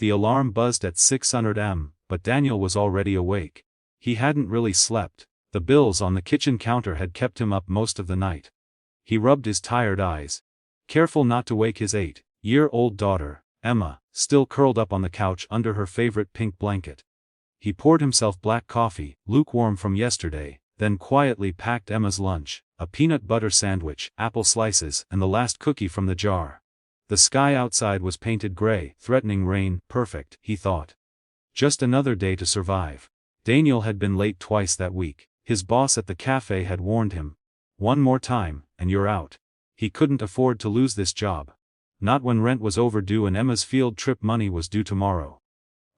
The alarm buzzed at 600 am, but Daniel was already awake. He hadn't really slept. The bills on the kitchen counter had kept him up most of the night. He rubbed his tired eyes, careful not to wake his 8-year-old daughter, Emma, still curled up on the couch under her favorite pink blanket. He poured himself black coffee, lukewarm from yesterday, then quietly packed Emma's lunch, a peanut butter sandwich, apple slices, and the last cookie from the jar. The sky outside was painted gray, threatening rain. Perfect, he thought. Just another day to survive. Daniel had been late twice that week. His boss at the cafe had warned him. One more time, and you're out. He couldn't afford to lose this job. Not when rent was overdue and Emma's field trip money was due tomorrow.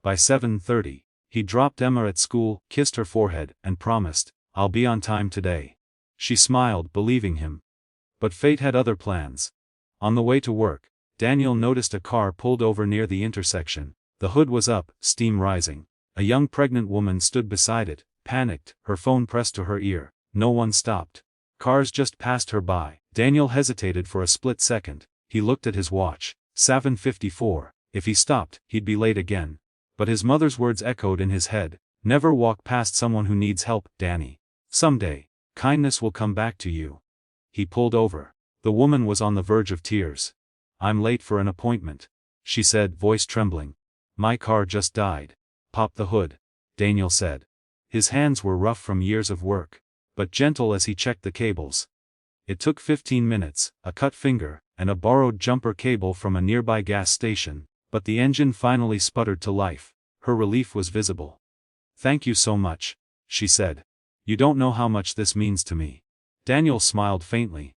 By 7:30, he dropped Emma at school, kissed her forehead, and promised, "I'll be on time today." She smiled, believing him. But fate had other plans. On the way to work, Daniel noticed a car pulled over near the intersection. The hood was up, steam rising. A young pregnant woman stood beside it, panicked, her phone pressed to her ear. No one stopped. Cars just passed her by. Daniel hesitated for a split second. He looked at his watch. 7:54. If he stopped, he'd be late again. But his mother's words echoed in his head. Never walk past someone who needs help, Danny. Someday, kindness will come back to you. He pulled over. The woman was on the verge of tears. "I'm late for an appointment," she said, voice trembling. "My car just died." "Pop the hood," Daniel said. His hands were rough from years of work, but gentle as he checked the cables. It took 15 minutes, a cut finger, and a borrowed jumper cable from a nearby gas station, but the engine finally sputtered to life. Her relief was visible. "Thank you so much," she said. "You don't know how much this means to me." Daniel smiled faintly.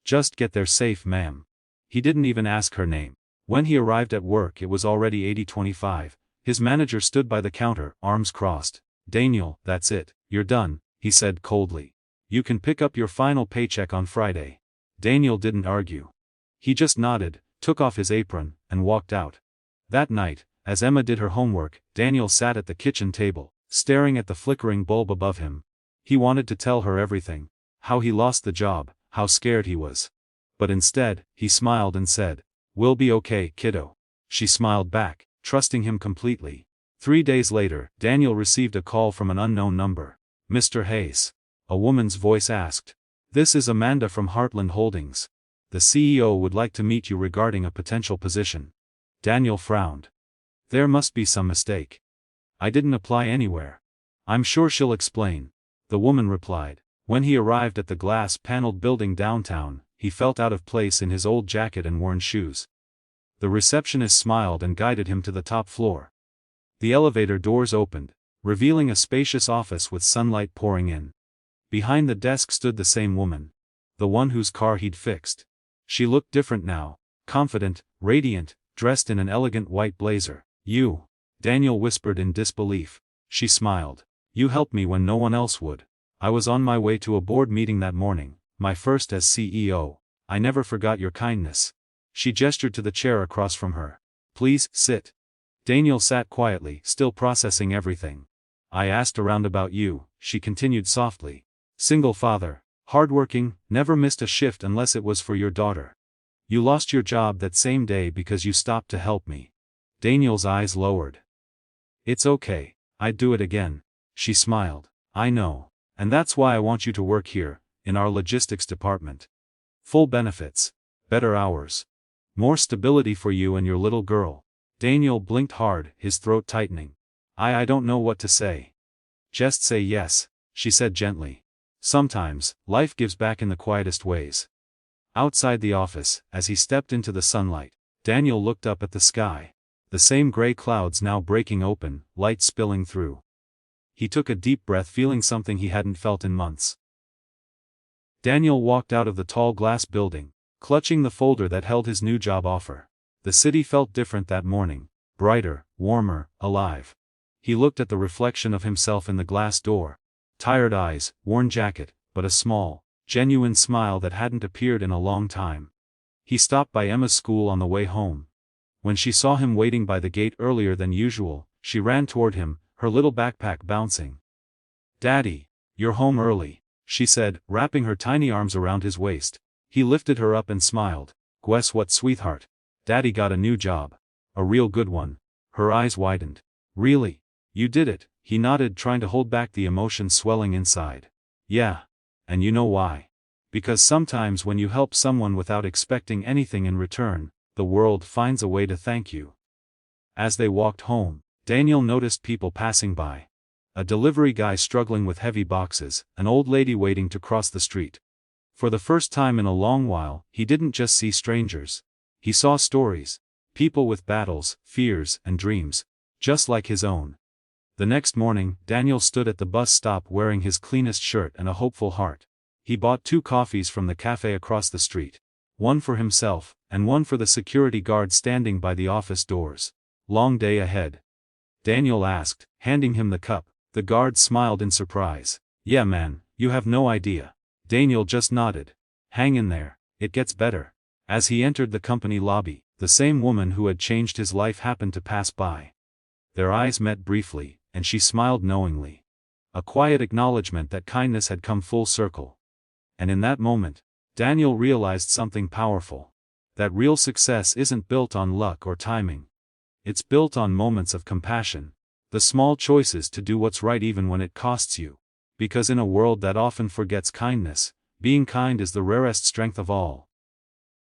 "Just get there safe, ma'am." He didn't even ask her name. When he arrived at work it was already 80:25. His manager stood by the counter, arms crossed. "Daniel, that's it, you're done," he said coldly. "You can pick up your final paycheck on Friday." Daniel didn't argue. He just nodded, took off his apron, and walked out. That night, as Emma did her homework, Daniel sat at the kitchen table, staring at the flickering bulb above him. He wanted to tell her everything. How he lost the job, how scared he was. But instead, he smiled and said, "We'll be okay, kiddo." She smiled back, trusting him completely. 3 days later, Daniel received a call from an unknown number. "Mr. Hayes?" a woman's voice asked. "This is Amanda from Heartland Holdings. The CEO would like to meet you regarding a potential position." Daniel frowned. "There must be some mistake. I didn't apply anywhere." "I'm sure she'll explain," the woman replied. When he arrived at the glass-paneled building downtown, he felt out of place in his old jacket and worn shoes. The receptionist smiled and guided him to the top floor. The elevator doors opened, revealing a spacious office with sunlight pouring in. Behind the desk stood the same woman. The one whose car he'd fixed. She looked different now, confident, radiant, dressed in an elegant white blazer. "You," Daniel whispered in disbelief. She smiled. "You helped me when no one else would. I was on my way to a board meeting that morning, my first as CEO. I never forgot your kindness." She gestured to the chair across from her. "Please, sit." Daniel sat quietly, still processing everything. "I asked around about you," she continued softly. "Single father, hardworking, never missed a shift unless it was for your daughter. You lost your job that same day because you stopped to help me." Daniel's eyes lowered. "It's okay, I'd do it again," she smiled. "I know. And that's why I want you to work here, in our logistics department. Full benefits, better hours, more stability for you and your little girl." Daniel blinked hard, his throat tightening. I don't know what to say." "Just say yes," she said gently. "Sometimes, life gives back in the quietest ways." Outside the office, as he stepped into the sunlight, Daniel looked up at the sky. The same gray clouds now breaking open, light spilling through. He took a deep breath, feeling something he hadn't felt in months. Daniel walked out of the tall glass building, clutching the folder that held his new job offer. The city felt different that morning, brighter, warmer, alive. He looked at the reflection of himself in the glass door. Tired eyes, worn jacket, but a small, genuine smile that hadn't appeared in a long time. He stopped by Emma's school on the way home. When she saw him waiting by the gate earlier than usual, she ran toward him, her little backpack bouncing. "Daddy, you're home early," she said, wrapping her tiny arms around his waist. He lifted her up and smiled. "Guess what, sweetheart? Daddy got a new job. A real good one." Her eyes widened. Really? You did it, he nodded, trying to hold back the emotion swelling inside. Yeah. And you know why? Because sometimes when you help someone without expecting anything in return, the world finds a way to thank you. As they walked home, Daniel noticed people passing by. A delivery guy struggling with heavy boxes, an old lady waiting to cross the street. For the first time in a long while, he didn't just see strangers. He saw stories. People with battles, fears, and dreams, just like his own. The next morning, Daniel stood at the bus stop wearing his cleanest shirt and a hopeful heart. He bought 2 coffees from the cafe across the street. One for himself, and one for the security guard standing by the office doors. Long day ahead? Daniel asked, handing him the cup. The guard smiled in surprise. Yeah man, you have no idea. Daniel just nodded. Hang in there, it gets better. As he entered the company lobby, the same woman who had changed his life happened to pass by. Their eyes met briefly, and she smiled knowingly. A quiet acknowledgement that kindness had come full circle. And in that moment, Daniel realized something powerful. That real success isn't built on luck or timing. It's built on moments of compassion. The small choices to do what's right even when it costs you. Because in a world that often forgets kindness, being kind is the rarest strength of all.